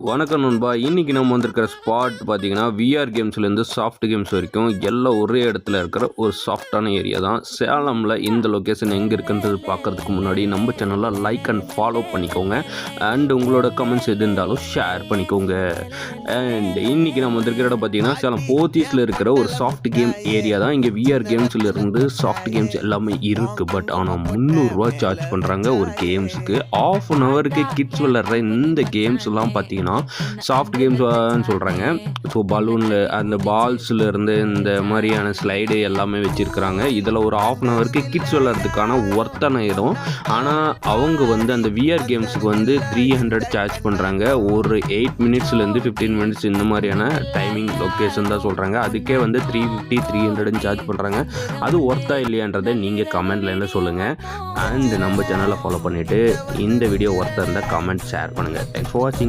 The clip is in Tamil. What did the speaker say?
வணக்கம் நண்பா. இன்றைக்கி நம்ம வந்திருக்கிற ஸ்பாட் பார்த்தீங்கன்னா விஆர் கேம்ஸ்லேருந்து சாஃப்ட் கேம்ஸ் வரைக்கும் எல்லாம் ஒரே இடத்துல இருக்கிற ஒரு சாஃப்டான ஏரியா தான். சேலமில் இந்த லொக்கேஷன் எங்கே இருக்குன்றது பார்க்குறதுக்கு முன்னாடி நம்ம சேனலில் லைக் அண்ட் ஃபாலோ பண்ணிக்கோங்க. அண்ட் உங்களோட கமெண்ட்ஸ் எது இருந்தாலும் ஷேர் பண்ணிக்கோங்க. அண்ட் இன்றைக்கி நம்ம வந்திருக்கிற இடம் பார்த்தீங்கன்னா சேலம் போத்தீஸில் இருக்கிற ஒரு சாஃப்ட் கேம் ஏரியா தான். இங்கே விஆர் கேம்ஸ்லேருந்து சாஃப்ட் கேம்ஸ் எல்லாமே இருக்குது. பட் ஆனால் 300 ரூபா சார்ஜ் பண்ணுறாங்க ஒரு கேம்ஸுக்கு. ஆஃப் அன் ஹவருக்கு கிட்ஸ் விளையாடுற இந்த கேம்ஸ்லாம் பார்த்தீங்கன்னா சாஃப்ட் கேம்ஸ் சொல்கிறாங்க. ஸோ பலூனில் அந்த பால்ஸில் இருந்து இந்த மாதிரியான ஸ்லைடு எல்லாமே வச்சுருக்குறாங்க. இதில் ஒரு ஆஃப் அன் ஹவருக்கு கிட்ஸ் விளையாடுறதுக்கான ஒர்த்தான இடம். ஆனால் அவங்க வந்து அந்த விஆர் கேம்ஸுக்கு வந்து 300 சார்ஜ் பண்ணுறாங்க. ஒரு 8 மினிட்ஸ்லேருந்து 15 மினிட்ஸ் இந்த மாதிரியான டைமிங் லொக்கேஷன் தான் சொல்கிறாங்க. அதுக்கே வந்து 350 300 சார்ஜ் பண்ணுறாங்க. அது ஒர்த்தா இல்லையான்றதை நீங்கள் கமெண்ட்ல என்ன சொல்லுங்கள். அண்ட் நம்ம சேனலை ஃபாலோ பண்ணிவிட்டு இந்த வீடியோ ஒர்த்தாக இருந்தால் கமெண்ட் ஷேர் பண்ணுங்கள். தேங்க்ஸ் ஃபார் வாட்சிங்.